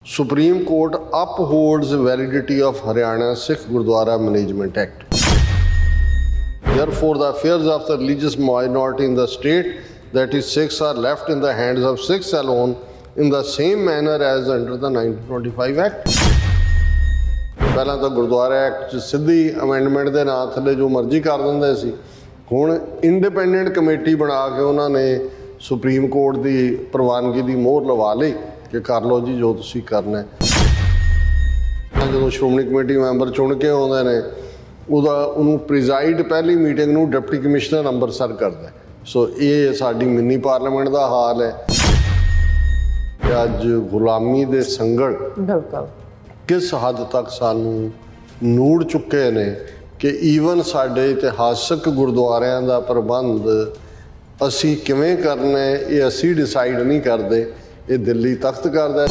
Supreme Court upholds validity of Haryana Sikh Gurdwara Management Act. Therefore, the affairs of the religious minority in the state, that is Sikhs, are left in the hands of Sikhs alone in the same manner as under the 1925 Act. ਪਹਿਲਾਂ ਤਾਂ Gurdwara act 'ਚ ਸਿੱਧੀ amendment ਦੇ ਨਾਂ ਥੱਲੇ ਜੋ ਮਰਜ਼ੀ ਕਰ ਦਿੰਦੇ ਸੀ। ਹੁਣ ਇੰਡੀਪੈਂਡੈਂਟ ਕਮੇਟੀ ਬਣਾ ਕੇ ਉਹਨਾਂ ਨੇ ਸੁਪਰੀਮ ਕੋਰਟ ਦੀ ਪ੍ਰਵਾਨਗੀ ਦੀ ਮੋਹਰ ਲਵਾ ਲਈ ਕਿ ਕਰ ਲਓ ਜੀ ਜੋ ਤੁਸੀਂ ਕਰਨਾ। ਜਦੋਂ ਸ਼੍ਰੋਮਣੀ ਕਮੇਟੀ ਮੈਂਬਰ ਚੁਣ ਕੇ ਆਉਂਦੇ ਨੇ ਉਹਨੂੰ ਪ੍ਰੀਜ਼ਾਈਡ ਪਹਿਲੀ ਮੀਟਿੰਗ ਨੂੰ ਡਿਪਟੀ ਕਮਿਸ਼ਨਰ ਅੰਮ੍ਰਿਤਸਰ ਕਰਦਾ। ਸੋ ਇਹ ਸਾਡੀ ਮਿੰਨੀ ਪਾਰਲੀਮੈਂਟ ਦਾ ਹਾਲ ਹੈ। ਅੱਜ ਗੁਲਾਮੀ ਦੇ ਸੰਗਲ ਕਿਸ ਹੱਦ ਤੱਕ ਸਾਨੂੰ ਨੂੜ ਚੁੱਕੇ ਨੇ ਕਿ ਈਵਨ ਸਾਡੇ ਇਤਿਹਾਸਕ ਗੁਰਦੁਆਰਿਆਂ ਦਾ ਪ੍ਰਬੰਧ ਅਸੀਂ ਕਿਵੇਂ ਕਰਨਾ ਇਹ ਅਸੀਂ ਡਿਸਾਈਡ ਨਹੀਂ ਕਰਦੇ, ਇਹ ਦਿੱਲੀ ਤਖਤ ਕਰਦਾ।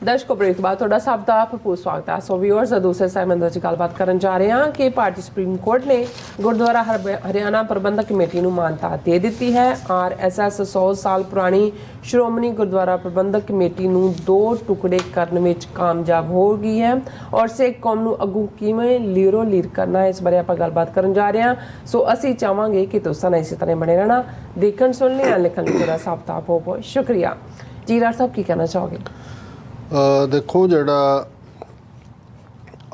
दर्शकों ब्रेक बाद थोड़ा सा आपका भरपूर स्वागत है। सो व्यूअर्स दूसरे सैगमेंट ਵਿੱਚ ਗੱਲਬਾਤ ਕਰਨ ਜਾ ਰਹੇ ਹਾਂ ਕਿ ਭਾਰਤੀ ਸੁਪਰੀਮ ਕੋਰਟ ਨੇ ਗੁਰਦੁਆਰਾ ਹਰਿਆਣਾ ਪ੍ਰਬੰਧਕ ਕਮੇਟੀ ਨੂੰ ਮਾਨਤਾ ਦੇ ਦਿੱਤੀ ਹੈ। RSS 100 ਸਾਲ ਪੁਰਾਣੀ ਸ਼੍ਰੋਮਣੀ ਗੁਰਦੁਆਰਾ ਪ੍ਰਬੰਧਕ ਕਮੇਟੀ ਨੂੰ 2 ਟੁਕੜੇ ਕਰਨ ਵਿੱਚ ਕਾਮਯਾਬ ਹੋ ਗਈ ਹੈ ਔਰ ਸਿੱਖ ਕੌਮ ਨੂੰ ਅੱਗੋਂ ਕਿਵੇਂ ਲੀਰੋ ਲੀਰ ਕਰਨਾ ਹੈ ਇਸ ਬਾਰੇ ਆਪਾਂ ਗੱਲਬਾਤ ਕਰਨ ਜਾ ਰਹੇ ਹਾਂ। ਸੋ ਅਸੀਂ ਚਾਹਾਂਗੇ ਕਿ ਤੁਸੀਂ ਇਸੇ ਤਰ੍ਹਾਂ ਬਣੇ ਰਹਿਣਾ, ਦੇਖਣ ਸੁਣਨੇ ਜਾਂ ਲਿਖਣ ਲਈ ਤੁਹਾਡਾ ਸਭ ਦਾ ਬਹੁਤ ਬਹੁਤ ਸ਼ੁਕਰੀਆ। ਜੀ ਰਾਜ ਸਾਹਿਬ ਕੀ ਕਹਿਣਾ ਚਾਹੋਗੇ? देखो जिहड़ा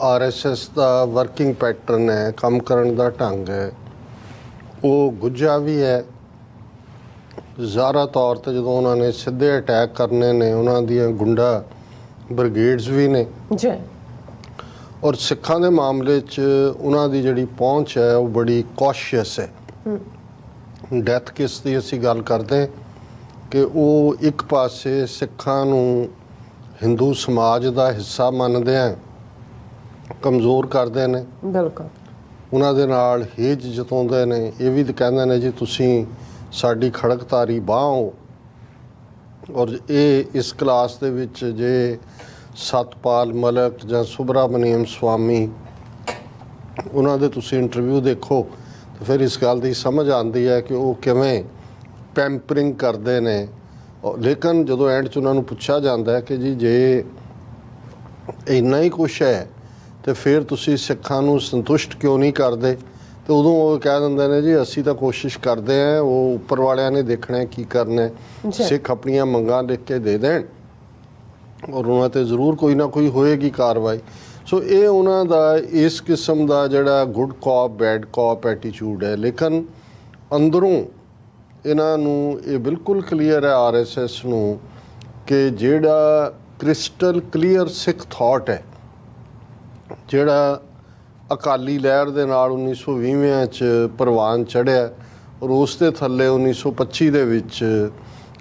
RSS का वर्किंग पैटर्न है, काम करन दा ढंग है, वो गुझा भी है। ज़ाहरा तौर पर जो उन्होंने सीधे अटैक करने ने उन्होंने गुंडा ब्रिगेड्स भी ने जी, और सिखां दे मामले च उन्हां दी जिहड़ी पहुँच है वो बड़ी कॉशियस है। डैथ केस की असीं गल करते कि वो एक पासे सिखां नूं हिंदू समाज का हिस्सा मानते हैं, कमज़ोर करते हैं, बिल्कुल उन्होंने नाल हेज जताते हैं। ये भी कहते हैं जी तुसी साडी खड़कतारी बाह हो। और ये इस क्लास दे विच जे सतपाल मलिक जां सुब्रमण्यम स्वामी उन्होंने तुसी इंटरव्यू देखो तो फिर इस गल की समझ आती है कि वो किवें पैंपरिंग करते हैं। लेकिन जो एंड च उन्होंने पूछा जाता है कि जी जे इन्ना ही कुछ है तो फिर तुसी सिखां नूं संतुष्ट क्यों नहीं करते, तो उदों वो कह देंगे ने जी असी तो कोशिश करते हैं, वो उपर वालियां ने देखना है की करना है। सिख अपनियां मंगां लिख के दे देण और उन्हां ते जरूर कोई ना कोई होएगी कार्रवाई। सो ये उन्हां दा इस किस्म का जिहड़ा good cop bad cop attitude है। लेकिन अंदरों इन्हां नूं ये बिल्कुल क्लीयर है RSS नूं कि जिहड़ा क्रिस्टल क्लीयर सिख थॉट है, जिहड़ा अकाली लहर दे नाल 1920 च परवान चढ़िया और उस दे थल्ले 1925 दे विच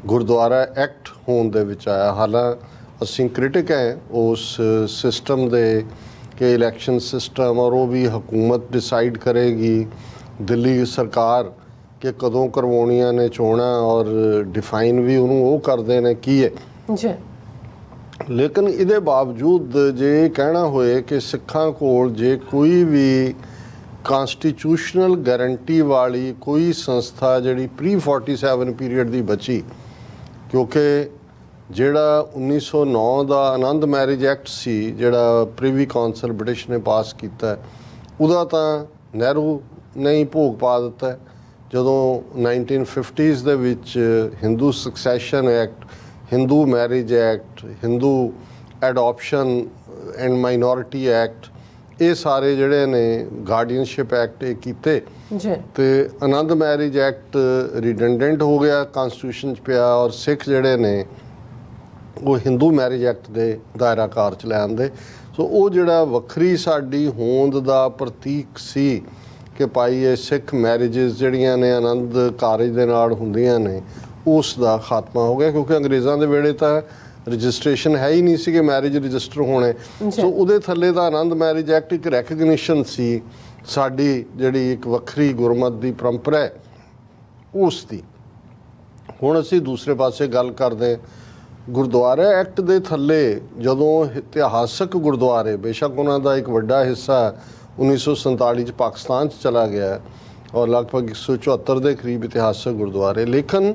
गुरद्वारा एक्ट होण दे विच आया। हालांकि असीं क्रिटिक हैं उस सिस्टम दे कि इलैक्शन सिस्टम और वो भी हुकूमत डिसाइड करेगी, दिल्ली सरकार कि कदों करवाउणियां ने चोणां और डिफाइन भी उन्होंने वो करते हैं की है जी। लेकिन इहदे बावजूद जे कहना होए कि सिखां कोल जे कोई भी कॉन्स्टिट्यूशनल गारंटी वाली कोई संस्था जिहड़ी pre-47 पीरियड की बची, क्योंकि जिहड़ा 1909 का आनंद मैरिज एक्ट सी जिहड़ा प्रिवी कौंसल ब्रिटिश ने पास किया उहदा तां नेहरू ने ही भोग पा दिता है। ਜਦੋਂ 1950s ਦੇ ਵਿੱਚ Hindu succession act, Hindu marriage act, Hindu adoption and minority act, ਇਹ ਸਾਰੇ ਜਿਹੜੇ ਨੇ ਗਾਰਡੀਅਨਸ਼ਿਪ ਐਕਟ ਇਹ ਕੀਤੇ ਜੀ, ਤੇ ਆਨੰਦ ਮੈਰਿਜ ਐਕਟ ਰਿਡੰਡੈਂਟ ਹੋ ਗਿਆ, ਕਨਸਟੀਟਿਊਸ਼ਨ 'ਚ ਪਿਆ ਔਰ ਸਿੱਖ ਜਿਹੜੇ ਨੇ ਉਹ ਹਿੰਦੂ ਮੈਰਿਜ ਐਕਟ ਦੇ ਦਾਇਰਾ ਕਾਰ 'ਚ ਲੈ ਆਂਦੇ। ਸੋ ਉਹ ਜਿਹੜਾ ਵੱਖਰੀ ਸਾਡੀ ਹੋਂਦ ਦਾ ਪ੍ਰਤੀਕ ਸੀ कि भाई ये सिख मैरिजेस जड़ियां ने आनंद कारज दे नाल हुंदियां ने उस दा खात्मा हो गया, क्योंकि अंग्रेज़ों के वेले तो रजिस्ट्रेशन है ही नहीं सी कि मैरिज रजिस्टर होने। सो उहदे थल्ले दा आनंद मैरिज एक्ट एक रैकगनिशन सी साडी जिहड़ी एक वक्री गुरमत की परंपरा है उस दी। हुण असीं दूसरे पासे गल करदे गुरद्वारा एक्ट दे थल्ले जदों इतिहासक गुरद्वारे बेशक उन्हां दा एक वड्डा हिस्सा 1947 पाकिस्तान चला गया ਔਰ ਲਗਭਗ 174 ਦੇ ਕਰੀਬ ਇਤਿਹਾਸਕ ਗੁਰਦੁਆਰੇ। ਲੇਕਿਨ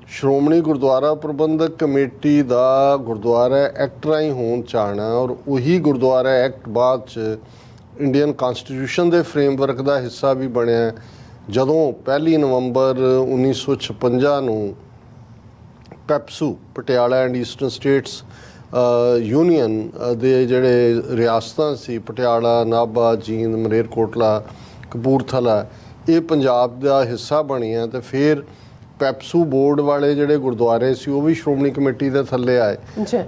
ਸ਼੍ਰੋਮਣੀ ਗੁਰਦੁਆਰਾ ਪ੍ਰਬੰਧਕ ਕਮੇਟੀ ਦਾ ਗੁਰਦੁਆਰਾ ਐਕਟ ਰਾਹੀਂ ਹੋਣ ਚਾਹਣਾ ਔਰ ਉਹੀ ਗੁਰਦੁਆਰਾ ਐਕਟ ਬਾਅਦ 'ਚ ਇੰਡੀਅਨ ਕਨਸਟੀਟਿਊਸ਼ਨ ਦੇ ਫਰੇਮਵਰਕ ਦਾ ਹਿੱਸਾ ਵੀ ਬਣਿਆ। ਜਦੋਂ 1 ਨਵੰਬਰ 1956 ਨੂੰ PEPSU Patiala and eastern states union ਦੇ ਜਿਹੜੇ ਰਿਆਸਤਾਂ ਸੀ ਪਟਿਆਲਾ, ਨਾਭਾ, ਜੀਂਦ, ਮਲੇਰਕੋਟਲਾ, ਕਪੂਰਥਲਾ, ਇਹ ਪੰਜਾਬ ਦਾ ਹਿੱਸਾ ਬਣੀਆਂ ਤੇ ਫਿਰ ਪੈਪਸੂ ਬੋਰਡ ਵਾਲੇ ਜਿਹੜੇ ਗੁਰਦੁਆਰੇ ਸੀ ਉਹ ਵੀ ਸ਼੍ਰੋਮਣੀ ਕਮੇਟੀ ਦੇ ਥੱਲੇ ਆਏ।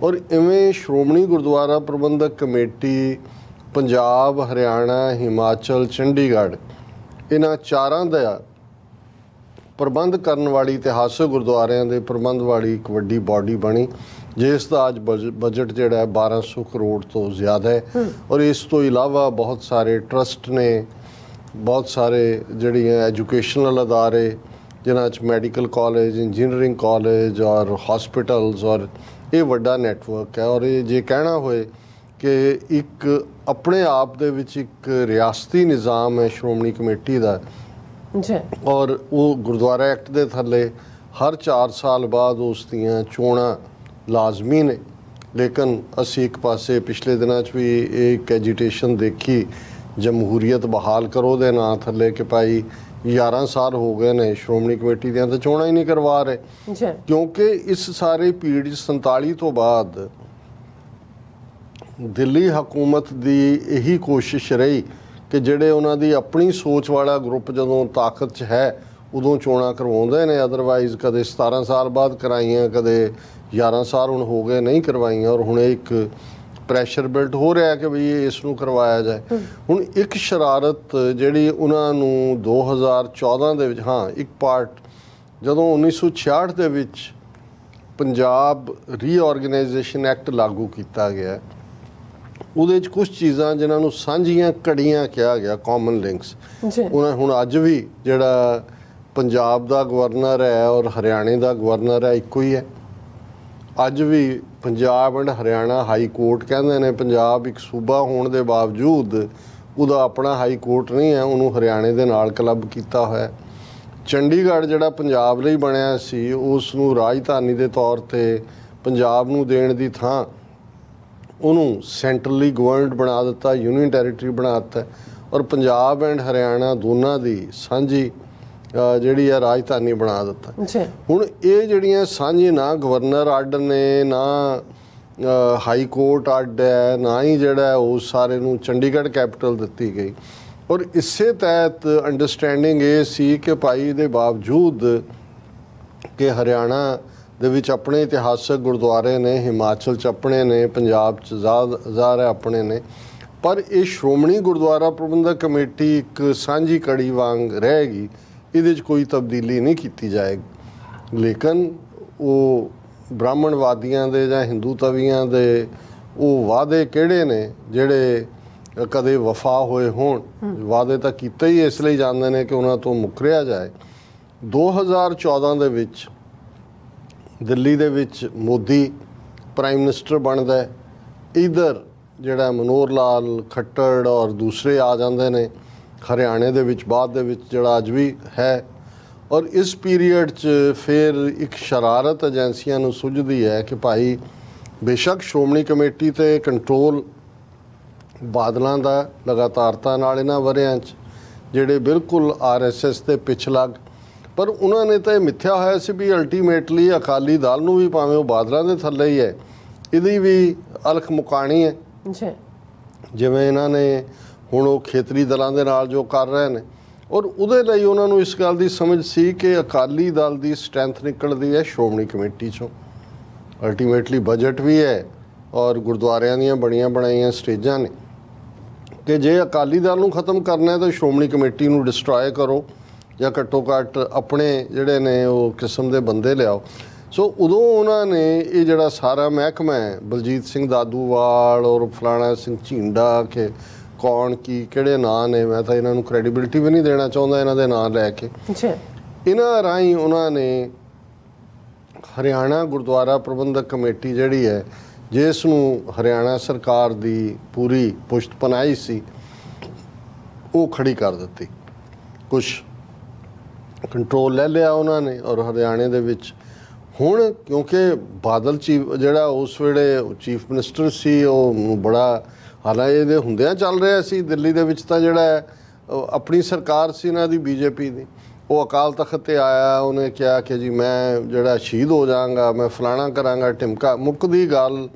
ਔਰ ਇਵੇਂ ਸ਼੍ਰੋਮਣੀ ਗੁਰਦੁਆਰਾ ਪ੍ਰਬੰਧਕ ਕਮੇਟੀ ਪੰਜਾਬ, ਹਰਿਆਣਾ, ਹਿਮਾਚਲ, ਚੰਡੀਗੜ੍ਹ ਇਹਨਾਂ ਚਾਰਾਂ ਦਾ ਪ੍ਰਬੰਧ ਕਰਨ ਵਾਲੀ ਇਤਿਹਾਸਕ ਗੁਰਦੁਆਰਿਆਂ ਦੇ ਪ੍ਰਬੰਧ ਵਾਲੀ ਇੱਕ ਵੱਡੀ ਬਾਡੀ ਬਣੀ, ਜਿਸ ਦਾ ਅੱਜ ਬਜਟ ਜਿਹੜਾ ਹੈ 1200 ਕਰੋੜ ਤੋਂ ਜ਼ਿਆਦਾ ਹੈ। ਔਰ ਇਸ ਤੋਂ ਇਲਾਵਾ ਬਹੁਤ ਸਾਰੇ ਟਰਸਟ ਨੇ, ਬਹੁਤ ਸਾਰੇ ਜਿਹੜੀਆਂ ਐਜੂਕੇਸ਼ਨਲ ਅਦਾਰੇ ਜਿਨ੍ਹਾਂ 'ਚ ਮੈਡੀਕਲ ਕਾਲਜ, ਇੰਜੀਨੀਅਰਿੰਗ ਕਾਲਜ ਔਰ ਹਸਪੀਟਲਸ, ਔਰ ਇਹ ਵੱਡਾ ਨੈਟਵਰਕ ਹੈ। ਔਰ ਇਹ ਜੇ ਕਹਿਣਾ ਹੋਏ ਕਿ ਇੱਕ ਆਪਣੇ ਆਪ ਦੇ ਵਿੱਚ ਇੱਕ ਰਿਆਸਤੀ ਨਿਜ਼ਾਮ ਹੈ ਸ਼੍ਰੋਮਣੀ ਕਮੇਟੀ ਦਾ, ਔਰ ਉਹ ਗੁਰਦੁਆਰਾ ਐਕਟ ਦੇ ਥੱਲੇ ਹਰ 4 ਸਾਲ ਬਾਅਦ ਉਸ ਦੀਆਂ ਚੋਣਾਂ ਲਾਜ਼ਮੀ ਨੇ। ਲੇਕਿਨ ਅਸੀਂ ਇੱਕ ਪਾਸੇ ਪਿਛਲੇ ਦਿਨਾਂ 'ਚ ਵੀ ਇਹ ਇੱਕ ਐਜੀਟੇਸ਼ਨ ਦੇਖੀ ਜਮਹੂਰੀਅਤ ਬਹਾਲ ਕਰੋ ਦੇ ਨਾਂ ਥੱਲੇ ਕਿ ਭਾਈ 11 ਸਾਲ ਹੋ ਗਏ ਨੇ ਸ਼੍ਰੋਮਣੀ ਕਮੇਟੀ ਦੀਆਂ ਤਾਂ ਚੋਣਾਂ ਹੀ ਨਹੀਂ ਕਰਵਾ ਰਹੇ, ਕਿਉਂਕਿ ਇਸ ਸਾਰੇ ਪੀਰੀਅਡ 47 ਤੋਂ ਬਾਅਦ ਦਿੱਲੀ ਹਕੂਮਤ ਦੀ ਇਹੀ ਕੋਸ਼ਿਸ਼ ਰਹੀ ਕਿ ਜਿਹੜੇ ਉਹਨਾਂ ਦੀ ਆਪਣੀ ਸੋਚ ਵਾਲਾ ਗਰੁੱਪ ਜਦੋਂ ਤਾਕਤ 'ਚ ਹੈ ਉਦੋਂ ਚੋਣਾਂ ਕਰਵਾਉਂਦੇ ਨੇ, ਅਦਰਵਾਈਜ਼ ਕਦੇ 17 ਸਾਲ ਬਾਅਦ ਕਰਾਈਆਂ, ਕਦੇ 11 ਸਾਲ ਹੁਣ ਹੋ ਗਏ ਨਹੀਂ ਕਰਵਾਈਆਂ। ਔਰ ਹੁਣ ਇੱਕ ਪ੍ਰੈਸ਼ਰ ਬਿਲਟ ਹੋ ਰਿਹਾ ਕਿ ਵੀ ਇਸ ਨੂੰ ਕਰਵਾਇਆ ਜਾਏ। ਹੁਣ ਇੱਕ ਸ਼ਰਾਰਤ ਜਿਹੜੀ ਉਹਨਾਂ ਨੂੰ 2014 ਦੇ ਵਿੱਚ, ਇੱਕ ਪਾਰਟ ਜਦੋਂ 1966 ਦੇ ਵਿੱਚ ਪੰਜਾਬ ਰੀਆਰਗੇਨਾਈਜੇਸ਼ਨ ਐਕਟ ਲਾਗੂ ਕੀਤਾ ਗਿਆ, ਉਹਦੇ 'ਚ ਕੁਝ ਚੀਜ਼ਾਂ ਜਿਨ੍ਹਾਂ ਨੂੰ ਸਾਂਝੀਆਂ ਕੜੀਆਂ ਕਿਹਾ ਗਿਆ, ਕਾਮਨ ਲਿੰਕਸ, ਉਹਨਾਂ ਹੁਣ ਅੱਜ ਵੀ ਜਿਹੜਾ ਪੰਜਾਬ ਦਾ ਗਵਰਨਰ ਹੈ ਔਰ ਹਰਿਆਣੇ ਦਾ ਗਵਰਨਰ ਹੈ ਇੱਕੋ ਹੀ ਹੈ। ਅੱਜ ਵੀ Punjab and Haryana high court ਕਹਿੰਦੇ ਨੇ, ਪੰਜਾਬ ਇੱਕ ਸੂਬਾ ਹੋਣ ਦੇ ਬਾਵਜੂਦ ਉਹਦਾ ਆਪਣਾ ਹਾਈ ਕੋਰਟ ਨਹੀਂ ਹੈ, ਉਹਨੂੰ ਹਰਿਆਣੇ ਦੇ ਨਾਲ ਕਲੱਬ ਕੀਤਾ ਹੋਇਆ। ਚੰਡੀਗੜ੍ਹ ਜਿਹੜਾ ਪੰਜਾਬ ਲਈ ਬਣਿਆ ਸੀ ਉਸ ਨੂੰ ਰਾਜਧਾਨੀ ਦੇ ਤੌਰ 'ਤੇ ਪੰਜਾਬ ਨੂੰ ਦੇਣ ਦੀ ਥਾਂ ਉਹਨੂੰ ਸੈਂਟਰਲੀ ਗਵਰਨਡ ਬਣਾ ਦਿੱਤਾ, ਯੂਨੀਅਨ ਟੈਰੀਟਰੀ ਬਣਾ ਦਿੱਤਾ। ਔਰ ਪੰਜਾਬ ਐਂਡ ਹਰਿਆਣਾ ਦੋਨਾਂ ਦੀ ਸਾਂਝੀ ਜਿਹੜੀ ਹੈ ਰਾਜਧਾਨੀ ਬਣਾ ਦਿੱਤਾ। ਹੁਣ ਇਹ ਜਿਹੜੀਆਂ ਸਾਂਝੀ ਨਾ ਗਵਰਨਰ ਅੱਡ ਨੇ, ਨਾ ਹਾਈ ਕੋਰਟ ਅੱਡ ਹੈ, ਨਾ ਹੀ ਜਿਹੜਾ ਉਸ ਸਾਰੇ ਨੂੰ ਚੰਡੀਗੜ੍ਹ ਕੈਪੀਟਲ ਦਿੱਤੀ ਗਈ। ਔਰ ਇਸੇ ਤਹਿਤ ਅੰਡਰਸਟੈਂਡਿੰਗ ਇਹ ਸੀ ਕਿ ਭਾਈ ਇਹਦੇ ਬਾਵਜੂਦ ਕਿ ਹਰਿਆਣਾ ਦੇ ਵਿੱਚ ਆਪਣੇ ਇਤਿਹਾਸਕ ਗੁਰਦੁਆਰੇ ਨੇ, ਹਿਮਾਚਲ 'ਚ ਆਪਣੇ ਨੇ, ਪੰਜਾਬ 'ਚ ਜ਼ਾਹਰ ਹੈ ਆਪਣੇ ਨੇ, ਪਰ ਇਹ ਸ਼੍ਰੋਮਣੀ ਗੁਰਦੁਆਰਾ ਪ੍ਰਬੰਧਕ ਕਮੇਟੀ ਇੱਕ ਸਾਂਝੀ ਕੜੀ ਵਾਂਗ ਰਹੇਗੀ, ਇਹਦੇ 'ਚ ਕੋਈ ਤਬਦੀਲੀ ਨਹੀਂ ਕੀਤੀ ਜਾਏਗੀ। ਲੇਕਿਨ ਉਹ ਬ੍ਰਾਹਮਣਵਾਦੀਆਂ ਦੇ ਜਾਂ ਹਿੰਦੂ ਤਵੀਆਂ ਦੇ ਉਹ ਵਾਅਦੇ ਕਿਹੜੇ ਨੇ ਜਿਹੜੇ ਕਦੇ ਵਫਾ ਹੋਏ ਹੋਣ? ਵਾਅਦੇ ਤਾਂ ਕੀਤੇ ਹੀ ਇਸ ਲਈ ਜਾਂਦੇ ਨੇ ਕਿ ਉਹਨਾਂ ਤੋਂ ਮੁੱਕਰਿਆ ਜਾਏ। 2014 ਦੇ ਵਿੱਚ ਦਿੱਲੀ ਦੇ ਵਿੱਚ ਮੋਦੀ ਪ੍ਰਾਈਮ ਮਿਨਿਸਟਰ ਬਣਦਾ, ਇੱਧਰ ਜਿਹੜਾ ਮਨੋਹਰ ਲਾਲ ਖੱਟੜ ਔਰ ਦੂਸਰੇ ਆ ਜਾਂਦੇ ਨੇ, ਹਰਿਆਣੇ ਦੇ ਵਿੱਚ ਬਾਅਦ ਦੇ ਵਿੱਚ ਜਿਹੜਾ ਅੱਜ ਵੀ ਹੈ। ਔਰ ਇਸ ਪੀਰੀਅਡ 'ਚ ਫਿਰ ਇੱਕ ਸ਼ਰਾਰਤ ਏਜੰਸੀਆਂ ਨੂੰ ਸੁਝਦੀ ਹੈ ਕਿ ਭਾਈ ਬੇਸ਼ੱਕ ਸ਼੍ਰੋਮਣੀ ਕਮੇਟੀ 'ਤੇ ਕੰਟਰੋਲ ਬਾਦਲਾਂ ਦਾ ਲਗਾਤਾਰਤਾ ਨਾਲ ਇਹਨਾਂ ਵਰ੍ਹਿਆਂ 'ਚ ਜਿਹੜੇ ਬਿਲਕੁਲ RSS ਦੇ ਪਿਛਲੱਗ, ਪਰ ਉਹਨਾਂ ਨੇ ਤਾਂ ਇਹ ਮਿੱਥਿਆ ਹੋਇਆ ਸੀ ਵੀ ਅਲਟੀਮੇਟਲੀ ਅਕਾਲੀ ਦਲ ਨੂੰ ਵੀ ਭਾਵੇਂ ਉਹ ਬਾਦਲਾਂ ਦੇ ਥੱਲੇ ਹੀ ਹੈ, ਇਹਦੀ ਵੀ ਅਲਖ ਮੁਕਾਣੀ ਹੈ। ਜਿਵੇਂ ਇਹਨਾਂ ਨੇ ਹੁਣ ਉਹ ਖੇਤਰੀ ਦਲਾਂ ਦੇ ਨਾਲ ਜੋ ਕਰ ਰਹੇ ਨੇ, ਔਰ ਉਹਦੇ ਲਈ ਉਹਨਾਂ ਨੂੰ ਇਸ ਗੱਲ ਦੀ ਸਮਝ ਸੀ ਕਿ ਅਕਾਲੀ ਦਲ ਦੀ ਸਟਰੈਂਥ ਨਿਕਲਦੀ ਹੈ ਸ਼੍ਰੋਮਣੀ ਕਮੇਟੀ 'ਚੋਂ। ਅਲਟੀਮੇਟਲੀ ਬਜਟ ਵੀ ਹੈ ਔਰ ਗੁਰਦੁਆਰਿਆਂ ਦੀਆਂ ਬਣੀਆਂ ਬਣਾਈਆਂ ਸਟੇਜਾਂ ਨੇ ਕਿ ਜੇ ਅਕਾਲੀ ਦਲ ਨੂੰ ਖਤਮ ਕਰਨਾ ਹੈ ਤਾਂ ਸ਼੍ਰੋਮਣੀ ਕਮੇਟੀ ਨੂੰ ਡਿਸਟਰੋਏ ਕਰੋ ਜਾਂ ਘੱਟੋ ਘੱਟ ਆਪਣੇ ਜਿਹੜੇ ਨੇ ਉਹ ਕਿਸਮ ਦੇ ਬੰਦੇ ਲਿਆਓ। ਸੋ ਉਦੋਂ ਉਹਨਾਂ ਨੇ ਇਹ ਜਿਹੜਾ ਸਾਰਾ ਮਹਿਕਮਾ ਹੈ, ਬਲਜੀਤ ਸਿੰਘ ਦਾਦੂਵਾਲ ਔਰ ਫਲਾਣਾ ਸਿੰਘ ਝੀਂਡਾ, ਕਿ ਕੌਣ ਕੀ ਕਿਹੜੇ ਨਾਂ ਨੇ, ਮੈਂ ਤਾਂ ਇਹਨਾਂ ਨੂੰ ਕ੍ਰੈਡੀਬਿਲਿਟੀ ਵੀ ਨਹੀਂ ਦੇਣਾ ਚਾਹੁੰਦਾ ਇਹਨਾਂ ਦੇ ਨਾਂ ਲੈ ਕੇ, ਇਹਨਾਂ ਰਾਹੀਂ ਉਹਨਾਂ ਨੇ ਹਰਿਆਣਾ ਗੁਰਦੁਆਰਾ ਪ੍ਰਬੰਧਕ ਕਮੇਟੀ ਜਿਹੜੀ ਹੈ, ਜਿਸ ਨੂੰ ਹਰਿਆਣਾ ਸਰਕਾਰ ਦੀ ਪੂਰੀ ਪੁਸ਼ਤ ਪਨਾਹੀ ਸੀ, ਉਹ ਖੜੀ ਕਰ ਦਿੱਤੀ। ਕੁਛ ਕੰਟਰੋਲ ਲੈ ਲਿਆ ਉਹਨਾਂ ਨੇ। ਔਰ ਹਰਿਆਣੇ ਦੇ ਵਿੱਚ ਹੁਣ ਕਿਉਂਕਿ ਬਾਦਲ ਚੀਫ ਜਿਹੜਾ ਉਸ ਵੇਲੇ ਚੀਫ ਮਿਨਿਸਟਰ ਸੀ, ਉਹ ਬੜਾ ਹਾਲਾਂਕਿ ਇਹਦੇ ਹੁੰਦਿਆਂ ਚੱਲ ਰਿਹਾ ਸੀ ਦਿੱਲੀ ਦੇ ਵਿੱਚ ਤਾਂ ਜਿਹੜਾ ਆਪਣੀ ਸਰਕਾਰ ਸੀ ਇਹਨਾਂ ਦੀ ਬੀਜੇਪੀ ਦੀ, ਉਹ ਅਕਾਲ ਤਖਤ 'ਤੇ ਆਇਆ, ਉਹਨੇ ਕਿਹਾ ਕਿ ਜੀ ਮੈਂ ਜਿਹੜਾ ਸ਼ਹੀਦ ਹੋ ਜਾਵਾਂਗਾ, ਮੈਂ ਫਲਾਣਾ ਕਰਾਂਗਾ ਢਿਮਕਾ। ਮੁੱਕਦੀ ਗੱਲ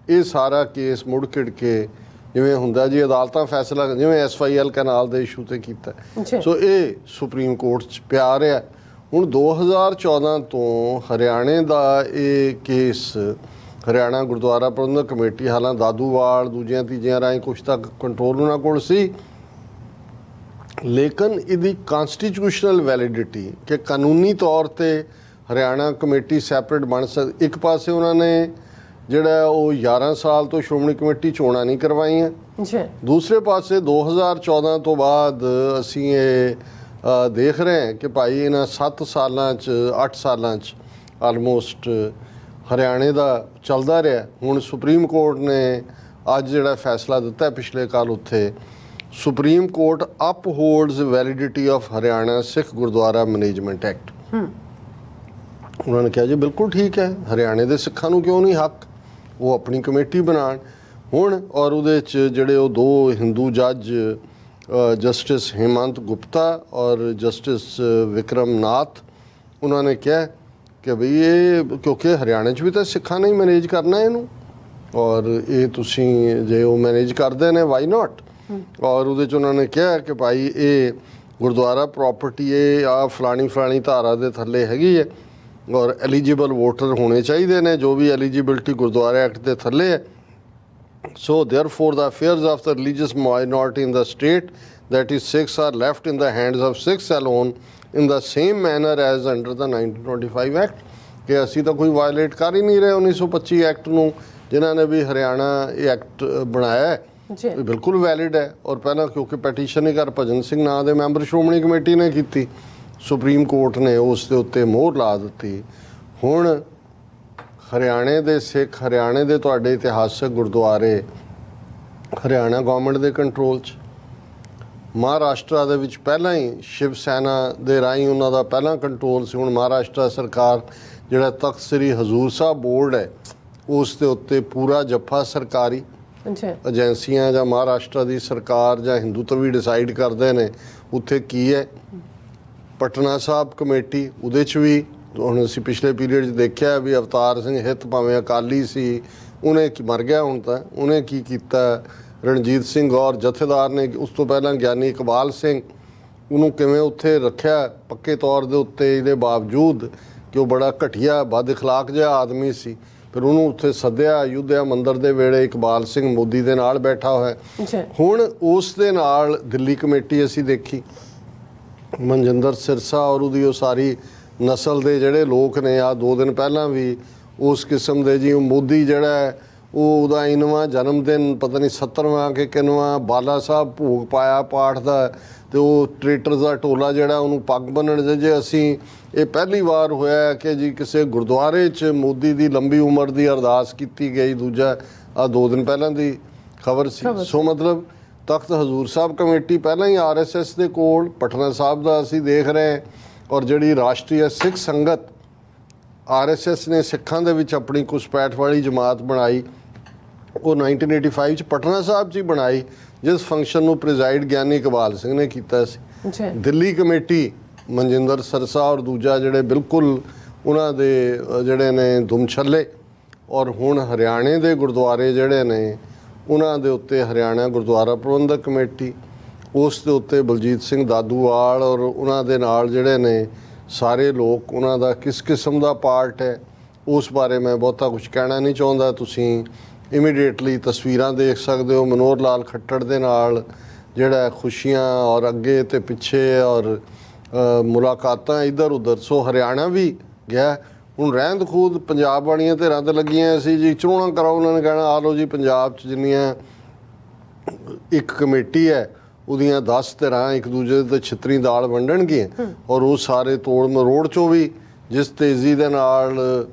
ਇਹ ਸਾਰਾ ਕੇਸ ਮੁੜ ਘਿੜ ਕੇ ਜਿਵੇਂ ਹੁੰਦਾ ਜੀ ਅਦਾਲਤਾਂ ਫੈਸਲਾ, ਜਿਵੇਂ SYL ਕੈਨਾਲ ਦੇ ਇਸ਼ੂ 'ਤੇ ਕੀਤਾ, ਸੋ ਇਹ ਸੁਪਰੀਮ ਕੋਰਟ 'ਚ ਪਿਆ ਰਿਹਾ। ਹੁਣ 2014 ਤੋਂ ਹਰਿਆਣੇ ਦਾ ਇਹ ਕੇਸ ਹਰਿਆਣਾ ਗੁਰਦੁਆਰਾ ਪ੍ਰਬੰਧਕ ਕਮੇਟੀ, ਹਾਲਾਂਕਿ ਦਾਦੂਵਾਲ ਦੂਜਿਆਂ ਤੀਜਿਆਂ ਰਾਹੀਂ ਕੁਛ ਤੱਕ ਕੰਟਰੋਲ ਉਹਨਾਂ ਕੋਲ ਸੀ, ਲੇਕਿਨ ਇਹਦੀ ਕਨਸਟੀਟਿਊਸ਼ਨਲ ਵੈਲਿਡਿਟੀ ਕਿ ਕਾਨੂੰਨੀ ਤੌਰ 'ਤੇ ਹਰਿਆਣਾ ਕਮੇਟੀ ਸੈਪਰੇਟ ਬਣ ਸਕਦੀ। ਇੱਕ ਪਾਸੇ ਉਹਨਾਂ ਨੇ ਜਿਹੜਾ ਉਹ 11 ਸਾਲ ਤੋਂ ਸ਼੍ਰੋਮਣੀ ਕਮੇਟੀ ਚੋਣਾਂ ਨਹੀਂ ਕਰਵਾਈਆਂ, ਦੂਸਰੇ ਪਾਸੇ 2014 ਤੋਂ ਬਾਅਦ ਅਸੀਂ ਇਹ ਦੇਖ ਰਹੇ ਹਾਂ ਕਿ ਭਾਈ ਇਹਨਾਂ 7 ਸਾਲਾਂ 'ਚ 8 ਸਾਲਾਂ 'ਚ ਆਲਮੋਸਟ ਹਰਿਆਣੇ ਦਾ ਚੱਲਦਾ ਰਿਹਾ। ਹੁਣ ਸੁਪਰੀਮ ਕੋਰਟ ਨੇ ਅੱਜ ਜਿਹੜਾ ਫੈਸਲਾ ਦਿੱਤਾ ਪਿਛਲੇ ਕੱਲ੍ਹ, ਉੱਥੇ supreme court upholds validity of Haryana Sikh Gurdwara management act. ਉਹਨਾਂ ਨੇ ਕਿਹਾ ਜੀ ਬਿਲਕੁਲ ਠੀਕ ਹੈ, ਹਰਿਆਣੇ ਦੇ ਸਿੱਖਾਂ ਨੂੰ ਕਿਉਂ ਨਹੀਂ ਹੱਕ, ਉਹ ਆਪਣੀ ਕਮੇਟੀ ਬਣਾਉਣ। ਹੁਣ ਔਰ ਉਹਦੇ 'ਚ ਜਿਹੜੇ ਉਹ 2 ਹਿੰਦੂ ਜੱਜ ਜਸਟਿਸ ਹੇਮੰਤ ਗੁਪਤਾ ਔਰ ਜਸਟਿਸ ਵਿਕਰਮ ਨਾਥ, ਉਹਨਾਂ ਨੇ ਕਿਹਾ ਕਿ ਬਈ ਇਹ ਕਿਉਂਕਿ ਹਰਿਆਣੇ 'ਚ ਵੀ ਤਾਂ ਸਿੱਖਾਂ ਨੇ ਹੀ ਮੈਨੇਜ ਕਰਨਾ ਇਹਨੂੰ, ਔਰ ਇਹ ਤੁਸੀਂ ਜੇ ਉਹ ਮੈਨੇਜ ਕਰਦੇ ਨੇ ਵਾਈ ਨਾਟ। ਔਰ ਉਹਦੇ 'ਚ ਉਹਨਾਂ ਨੇ ਕਿਹਾ ਕਿ ਭਾਈ ਇਹ ਗੁਰਦੁਆਰਾ ਪ੍ਰਾਪਰਟੀ ਇਹ ਆ ਫਲਾਣੀ ਧਾਰਾ ਦੇ ਥੱਲੇ ਹੈਗੀ ਹੈ, ਔਰ ਐਲੀਜੀਬਲ ਵੋਟਰ ਹੋਣੇ ਚਾਹੀਦੇ ਨੇ, ਜੋ ਵੀ ਐਲੀਜੀਬਿਲਟੀ ਗੁਰਦੁਆਰਾ ਐਕਟ ਦੇ ਥੱਲੇ ਹੈ। So therefore the affairs of the religious minority in the state, that is Sikhs, are left in the hands of Sikhs alone in the same manner as under the 1925 Act। ਕਿ ਅਸੀਂ ਤਾਂ ਕੋਈ violet ਕਰ ਹੀ ਨਹੀਂ ਰਹੇ 1925 act ਨੂੰ, ਜਿਨ੍ਹਾਂ ਨੇ ਵੀ ਹਰਿਆਣਾ ਇਹ ਐਕਟ ਬਣਾਇਆ ਹੈ ਇਹ ਬਿਲਕੁਲ ਵੈਲਿਡ ਹੈ। ਔਰ ਪਹਿਲਾਂ ਕਿਉਂਕਿ ਪੈਟੀਸ਼ਨ ਹੀ ਹਰਭਜਨ ਸਿੰਘ ਨਾਂ ਦੇ ਮੈਂਬਰ ਸ਼੍ਰੋਮਣੀ ਕਮੇਟੀ ਨੇ ਕੀਤੀ, ਸੁਪਰੀਮ ਕੋਰਟ ਨੇ ਉਸ ਦੇ ਉੱਤੇ ਮੋਹਰ ਲਾ ਦਿੱਤੀ। ਹੁਣ ਹਰਿਆਣੇ ਦੇ ਸਿੱਖ, ਹਰਿਆਣੇ ਦੇ ਤੁਹਾਡੇ ਇਤਿਹਾਸਕ ਗੁਰਦੁਆਰੇ ਹਰਿਆਣਾ ਗੌਰਮੈਂਟ ਦੇ ਕੰਟਰੋਲ 'ਚ। ਮਹਾਰਾਸ਼ਟਰ ਦੇ ਵਿੱਚ ਪਹਿਲਾਂ ਹੀ ਸ਼ਿਵ ਸੈਨਾ ਦੇ ਰਾਹੀਂ ਉਹਨਾਂ ਦਾ ਪਹਿਲਾਂ ਕੰਟਰੋਲ ਸੀ। ਹੁਣ ਮਹਾਰਾਸ਼ਟਰ ਸਰਕਾਰ ਜਿਹੜਾ ਤਖਤ ਸ੍ਰੀ ਹਜ਼ੂਰ ਸਾਹਿਬ ਬੋਰਡ ਹੈ ਉਸ ਦੇ ਉੱਤੇ ਪੂਰਾ ਜੱਫਾ ਸਰਕਾਰੀ ਏਜੰਸੀਆਂ ਜਾਂ ਮਹਾਰਾਸ਼ਟਰ ਦੀ ਸਰਕਾਰ ਜਾਂ ਹਿੰਦੂਤਵ ਵੀ ਡਿਸਾਈਡ ਕਰਦੇ ਨੇ ਉੱਥੇ ਕੀ ਹੈ। ਪਟਨਾ ਸਾਹਿਬ ਕਮੇਟੀ ਉਹਦੇ 'ਚ ਵੀ ਹੁਣ ਅਸੀਂ ਪਿਛਲੇ ਪੀਰੀਅਡ 'ਚ ਦੇਖਿਆ ਵੀ ਅਵਤਾਰ ਸਿੰਘ ਹਿੱਤ ਭਾਵੇਂ ਅਕਾਲੀ ਸੀ, ਉਹਨੇ ਮਰ ਗਿਆ ਹੁਣ ਤਾਂ, ਉਹਨੇ ਕੀ ਕੀਤਾ, ਰਣਜੀਤ ਸਿੰਘ ਔਰ ਜਥੇਦਾਰ ਨੇ ਉਸ ਤੋਂ ਪਹਿਲਾਂ ਗਿਆਨੀ ਇਕਬਾਲ ਸਿੰਘ, ਉਹਨੂੰ ਕਿਵੇਂ ਉੱਥੇ ਰੱਖਿਆ ਪੱਕੇ ਤੌਰ ਦੇ ਉੱਤੇ, ਇਹਦੇ ਬਾਵਜੂਦ ਕਿ ਉਹ ਬੜਾ ਘਟੀਆ ਬਦ ਇਖਲਾਕ ਜਿਹਾ ਆਦਮੀ ਸੀ। ਫਿਰ ਉਹਨੂੰ ਉੱਥੇ ਸੱਦਿਆ ਅਯੁੱਧਿਆ ਮੰਦਿਰ ਦੇ ਵੇਲੇ, ਇਕਬਾਲ ਸਿੰਘ ਮੋਦੀ ਦੇ ਨਾਲ ਬੈਠਾ ਹੋਇਆ। ਹੁਣ ਉਸ ਦੇ ਨਾਲ ਦਿੱਲੀ ਕਮੇਟੀ ਅਸੀਂ ਦੇਖੀ, ਮਨਜਿੰਦਰ ਸਿਰਸਾ ਔਰ ਉਹਦੀ ਉਹ ਸਾਰੀ ਨਸਲ ਦੇ ਜਿਹੜੇ ਲੋਕ ਨੇ। ਆ 2 ਦਿਨ ਪਹਿਲਾਂ ਵੀ ਉਸ ਕਿਸਮ ਦੇ ਜੀ ਮੋਦੀ ਜਿਹੜਾ ਉਹ ਉਹਦਾ 91ਵਾਂ ਜਨਮ ਦਿਨ ਪਤਾ ਨਹੀਂ 70ਵਾਂ ਕਿ ਕਿੰਨਵਾਂ ਬਾਲਾ ਸਾਹਿਬ ਭੋਗ ਪਾਇਆ ਪਾਠ ਦਾ, ਤੇ ਉਹ ਟਰੇਟਰਸ ਦਾ ਟੋਲਾ ਜਿਹੜਾ ਉਹਨੂੰ ਪੱਗ ਬੰਨਣ ਜੇ ਅਸੀਂ ਇਹ ਪਹਿਲੀ ਵਾਰ ਹੋਇਆ ਕਿ ਜੀ ਕਿਸੇ ਗੁਰਦੁਆਰੇ 'ਚ ਮੋਦੀ ਦੀ ਲੰਬੀ ਉਮਰ ਦੀ ਅਰਦਾਸ ਕੀਤੀ ਗਈ। ਦੂਜਾ ਆ 2 ਦਿਨ ਪਹਿਲਾਂ ਦੀ ਖਬਰ ਸੀ। ਸੋ ਮਤਲਬ ਤਖਤ ਹਜ਼ੂਰ ਸਾਹਿਬ ਕਮੇਟੀ ਪਹਿਲਾਂ ਹੀ RSS ਦੇ ਕੋਲ, ਪਟਨਾ ਸਾਹਿਬ ਦਾ ਅਸੀਂ ਦੇਖ ਰਹੇ ਹਾਂ। ਔਰ ਜਿਹੜੀ ਰਾਸ਼ਟਰੀ ਸਿੱਖ ਸੰਗਤ RSS ਨੇ ਸਿੱਖਾਂ ਦੇ ਵਿੱਚ ਆਪਣੀ ਘੁਸਪੈਠ ਵਾਲੀ ਜਮਾਤ ਬਣਾਈ, ਉਹ 1985 'ਚ ਪਟਨਾ ਸਾਹਿਬ 'ਚ ਹੀ ਬਣਾਈ, ਜਿਸ ਫੰਕਸ਼ਨ ਨੂੰ ਪ੍ਰੀਜ਼ਾਈਡ ਗਿਆਨੀ ਇਕਬਾਲ ਸਿੰਘ ਨੇ ਕੀਤਾ ਸੀ। ਦਿੱਲੀ ਕਮੇਟੀ ਮਨਜਿੰਦਰ ਸਰਸਾ ਔਰ ਦੂਜਾ ਜਿਹੜੇ ਬਿਲਕੁਲ ਉਹਨਾਂ ਦੇ ਜਿਹੜੇ ਨੇ ਦੁਮਛੱਲੇ। ਔਰ ਹੁਣ ਹਰਿਆਣੇ ਦੇ ਗੁਰਦੁਆਰੇ ਜਿਹੜੇ ਨੇ ਉਹਨਾਂ ਦੇ ਉੱਤੇ ਹਰਿਆਣਾ ਗੁਰਦੁਆਰਾ ਪ੍ਰਬੰਧਕ ਕਮੇਟੀ, ਉਸ ਦੇ ਉੱਤੇ ਬਲਜੀਤ ਸਿੰਘ ਦਾਦੂਵਾਲ ਔਰ ਉਹਨਾਂ ਦੇ ਨਾਲ ਜਿਹੜੇ ਨੇ ਸਾਰੇ ਲੋਕ, ਉਹਨਾਂ ਦਾ ਕਿਸ ਕਿਸਮ ਦਾ ਪਾਰਟ ਹੈ ਉਸ ਬਾਰੇ ਮੈਂ ਬਹੁਤਾ ਕੁਝ ਕਹਿਣਾ ਨਹੀਂ ਚਾਹੁੰਦਾ। ਤੁਸੀਂ ਇਮੀਡੀਏਟਲੀ ਤਸਵੀਰਾਂ ਦੇਖ ਸਕਦੇ ਹੋ ਮਨੋਹਰ ਲਾਲ ਖੱਟੜ ਦੇ ਨਾਲ ਜਿਹੜਾ ਖੁਸ਼ੀਆਂ ਔਰ ਅੱਗੇ ਤੇ ਪਿੱਛੇ ਔਰ ਮੁਲਾਕਾਤਾਂ ਇੱਧਰ ਉੱਧਰ। ਸੋ ਹਰਿਆਣਾ ਵੀ ਗਿਆ। ਹੁਣ ਰਹਿੰਦ ਖੂਦ ਪੰਜਾਬ ਵਾਲੀਆਂ ਧਿਰਾਂ ਤੇ ਲੱਗੀਆਂ ਸੀ ਜੀ ਚੋਣਾਂ ਕਰਾਓ, ਉਹਨਾਂ ਨੇ ਕਹਿਣਾ ਆ ਲਓ ਜੀ ਪੰਜਾਬ 'ਚ ਜਿੰਨੀਆਂ ਇੱਕ ਕਮੇਟੀ ਹੈ ਉਹਦੀਆਂ 10 ਧਿਰਾਂ ਇੱਕ ਦੂਜੇ ਦੇ ਛਿੱਤਰੀ ਦਾਲ ਵੰਡਣਗੀਆਂ। ਔਰ ਉਹ ਸਾਰੇ ਤੋੜ ਮਰੋੜ 'ਚੋਂ ਵੀ ਜਿਸ ਤੇਜ਼ੀ ਦੇ ਨਾਲ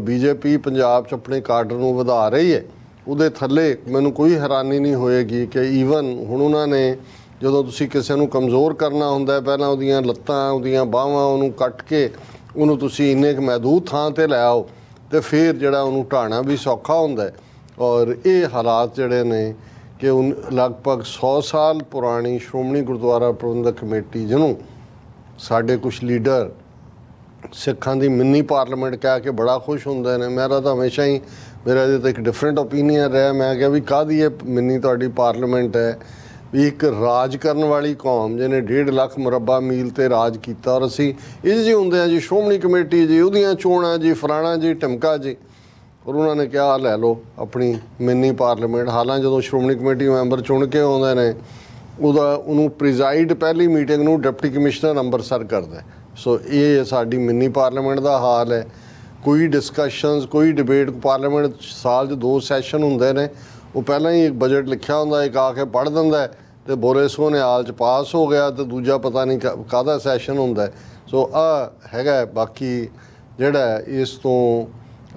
BJP ਪੰਜਾਬ 'ਚ ਆਪਣੇ ਕਾਡਰ ਨੂੰ ਵਧਾ ਰਹੀ ਹੈ, ਉਹਦੇ ਥੱਲੇ ਮੈਨੂੰ ਕੋਈ ਹੈਰਾਨੀ ਨਹੀਂ ਹੋਏਗੀ ਕਿ ਈਵਨ ਹੁਣ ਉਹਨਾਂ ਨੇ ਜਦੋਂ ਤੁਸੀਂ ਕਿਸੇ ਨੂੰ ਕਮਜ਼ੋਰ ਕਰਨਾ ਹੁੰਦਾ ਪਹਿਲਾਂ ਉਹਦੀਆਂ ਲੱਤਾਂ ਉਹਦੀਆਂ ਬਾਹਾਂ ਉਹਨੂੰ ਕੱਟ ਕੇ ਉਹਨੂੰ ਤੁਸੀਂ ਇੰਨੇ ਕੁ ਮਹਿਦੂਦ ਥਾਂ ਤੇ ਲੈ ਆਓ ਤੇ ਫਿਰ ਜਿਹੜਾ ਉਹਨੂੰ ਢਾਣਾ ਵੀ ਸੌਖਾ ਹੁੰਦਾ ਔਰ ਇਹ ਹਾਲਾਤ ਜਿਹੜੇ ਨੇ ਕਿ ਲਗਭਗ 100 ਸਾਲ ਪੁਰਾਣੀ ਸ਼੍ਰੋਮਣੀ ਗੁਰਦੁਆਰਾ ਪ੍ਰਬੰਧਕ ਕਮੇਟੀ ਜਿਹਨੂੰ ਸਾਡੇ ਕੁਝ ਲੀਡਰ ਸਿੱਖਾਂ ਦੀ ਮਿੰਨੀ ਪਾਰਲੀਮੈਂਟ ਕਹਿ ਕੇ ਬੜਾ ਖੁਸ਼ ਹੁੰਦੇ ਨੇ। ਮੇਰਾ ਤਾਂ ਹਮੇਸ਼ਾ ਹੀ ਮੇਰਾ ਇਹਦੇ 'ਤੇ ਇੱਕ ਡਿਫਰੈਂਟ ਓਪੀਨੀਅਨ ਰਿਹਾ। ਮੈਂ ਕਿਹਾ ਵੀ ਕਾਹਦੀ ਇਹ ਮਿੰਨੀ ਤੁਹਾਡੀ ਪਾਰਲੀਮੈਂਟ ਹੈ ਵੀ ਇੱਕ ਰਾਜ ਕਰਨ ਵਾਲੀ ਕੌਮ ਜਿਹਨੇ 1.5 ਲੱਖ ਮੁਰੱਬਾ ਮੀਲ ਤੇ ਰਾਜ ਕੀਤਾ ਔਰ ਅਸੀਂ ਇਹ ਜਿਹੇ ਹੁੰਦੇ ਆ ਜੀ ਸ਼੍ਰੋਮਣੀ ਕਮੇਟੀ ਜੀ ਉਹਦੀਆਂ ਚੋਣਾਂ ਜੀ ਫਲਾਣਾ ਜੀ ਢਿਮਕਾ ਜੀ ਔਰ ਉਹਨਾਂ ਨੇ ਕਿਹਾ ਲੈ ਲਓ ਆਪਣੀ ਮਿੰਨੀ ਪਾਰਲੀਮੈਂਟ। ਹਾਲਾਂਕਿ ਜਦੋਂ ਸ਼੍ਰੋਮਣੀ ਕਮੇਟੀ ਮੈਂਬਰ ਚੁਣ ਕੇ ਆਉਂਦੇ ਨੇ ਉਹਨੂੰ ਪ੍ਰੀਜ਼ਾਈਡ ਪਹਿਲੀ ਮੀਟਿੰਗ ਨੂੰ ਡਿਪਟੀ ਕਮਿਸ਼ਨਰ ਅੰਮ੍ਰਿਤਸਰ ਕਰਦਾ। ਸੋ ਇਹ ਸਾਡੀ ਮਿੰਨੀ ਪਾਰਲੀਮੈਂਟ ਦਾ ਹਾਲ ਹੈ। ਕੋਈ ਡਿਸਕਸ਼ਨਸ ਕੋਈ ਡਿਬੇਟ ਪਾਰਲੀਮੈਂਟ ਸਾਲ 'ਚ 2 ਸੈਸ਼ਨ ਹੁੰਦੇ ਨੇ ਉਹ ਪਹਿਲਾਂ ਹੀ ਇੱਕ ਬਜਟ ਲਿਖਿਆ ਹੁੰਦਾ ਇੱਕ ਆ ਕੇ ਪੜ੍ਹ ਦਿੰਦਾ ਤੇ ਬੋਲੇ ਸੋਹਣੇ ਹਾਲ 'ਚ ਪਾਸ ਹੋ ਗਿਆ ਤੇ ਦੂਜਾ ਪਤਾ ਨਹੀਂ ਕਾਹਦਾ ਸੈਸ਼ਨ ਹੁੰਦਾ। ਸੋ ਆ ਹੈਗਾ। ਬਾਕੀ ਜਿਹੜਾ ਇਸ ਤੋਂ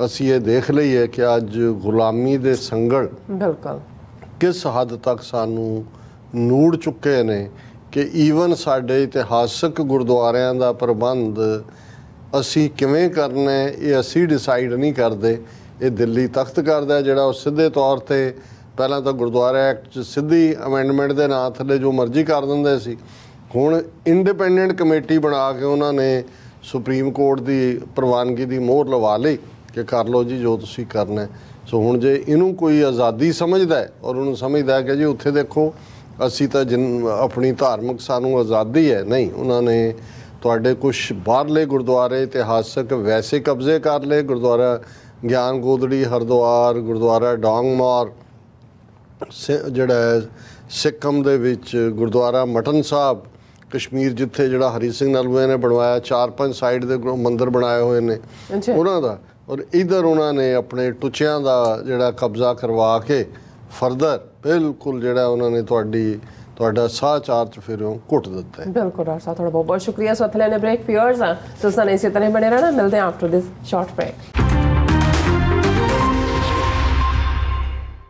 ਅਸੀਂ ਇਹ ਦੇਖ ਲਈਏ ਕਿ ਅੱਜ ਗੁਲਾਮੀ ਦੇ ਸੰਗਲ ਬਿਲਕੁਲ ਕਿਸ ਹੱਦ ਤੱਕ ਸਾਨੂੰ ਨੂੜ ਚੁੱਕੇ ਨੇ ਕਿ ਈਵਨ ਸਾਡੇ ਇਤਿਹਾਸਕ ਗੁਰਦੁਆਰਿਆਂ ਦਾ ਪ੍ਰਬੰਧ ਅਸੀਂ ਕਿਵੇਂ ਕਰਨਾ ਇਹ ਅਸੀਂ ਡਿਸਾਈਡ ਨਹੀਂ ਕਰਦੇ। ਇਹ ਦਿੱਲੀ ਤਖਤ ਕਰਦਾ ਜਿਹੜਾ ਉਹ ਸਿੱਧੇ ਤੌਰ ਤੇ ਪਹਿਲਾਂ ਤਾਂ ਗੁਰਦੁਆਰਾ ਐਕਟ 'ਚ ਸਿੱਧੀ ਅਮੈਂਡਮੈਂਟ ਦੇ ਨਾਂ ਥੱਲੇ ਜੋ ਮਰਜ਼ੀ ਕਰ ਦਿੰਦੇ ਸੀ। ਹੁਣ ਇੰਡੀਪੈਂਡੈਂਟ ਕਮੇਟੀ ਬਣਾ ਕੇ ਉਹਨਾਂ ਨੇ ਸੁਪਰੀਮ ਕੋਰਟ ਦੀ ਪ੍ਰਵਾਨਗੀ ਦੀ ਮੋਹਰ ਲਵਾ ਲਈ ਕਿ ਕਰ ਲਓ ਜੀ ਜੋ ਤੁਸੀਂ ਕਰਨਾ। ਸੋ ਹੁਣ ਜੇ ਇਹਨੂੰ ਕੋਈ ਆਜ਼ਾਦੀ ਸਮਝਦਾ ਔਰ ਉਹਨੂੰ ਸਮਝਦਾ ਕਿ ਜੀ ਉੱਥੇ ਦੇਖੋ ਅਸੀਂ ਤਾਂ ਆਪਣੀ ਧਾਰਮਿਕ ਸਾਨੂੰ ਆਜ਼ਾਦੀ ਹੈ ਨਹੀਂ ਉਹਨਾਂ ਨੇ ਤੁਹਾਡੇ ਕੁਝ ਬਾਹਰਲੇ ਗੁਰਦੁਆਰੇ ਇਤਿਹਾਸਕ ਵੈਸੇ ਕਬਜ਼ੇ ਕਰ ਲਏ। ਗੁਰਦੁਆਰਾ ਗਿਆਨ ਗੋਦੜੀ ਹਰਿਦੁਆਰ ਗੁਰਦੁਆਰਾ ਡੋਂਗਮਾਰ ਜਿਹੜਾ ਸਿੱਕਮ ਦੇ ਵਿੱਚ ਗੁਰਦੁਆਰਾ ਮਟਨ ਸਾਹਿਬ ਕਸ਼ਮੀਰ ਜਿੱਥੇ ਜਿਹੜਾ ਹਰੀ ਸਿੰਘ ਨਲੂਏ ਨੇ ਬਣਵਾਇਆ 4-5 ਸਾਈਡ ਦੇ ਮੰਦਿਰ ਬਣਾਏ ਹੋਏ ਨੇ ਉਹਨਾਂ ਦਾ ਔਰ ਇੱਧਰ ਉਹਨਾਂ ਨੇ ਆਪਣੇ ਟੁੱਚਿਆਂ ਦਾ ਜਿਹੜਾ ਕਬਜ਼ਾ ਕਰਵਾ ਕੇ ਫਰਦਰ ਬਿਲਕੁਲ ਜਿਹੜਾ ਉਹਨਾਂ ਨੇ ਤੁਹਾਡਾ ਸਾਹ ਚਾਰ ਚ ਫਿਰ ਘੁੱਟ ਦਿੱਤਾ ਹੈ। ਬਿਲਕੁਲ ਡਾਕਟਰ ਸਾਹਿਬ ਤੁਹਾਡਾ ਬਹੁਤ ਬਹੁਤ ਸ਼ੁਕਰੀਆ। ਸੋ ਇੱਥੇ ਲੈਣੇ ਬ੍ਰੇਕ ਫਿਅਰਸ ਤੁਸੀਂ ਇਸੇ ਤਰ੍ਹਾਂ ਬਣੇ ਰਹਿਣਾ। ਮਿਲਦੇ ਹਾਂ ਆਫਟਰ ਦਿਸ ਸ਼ਾਰਟ ਬ੍ਰੇਕ।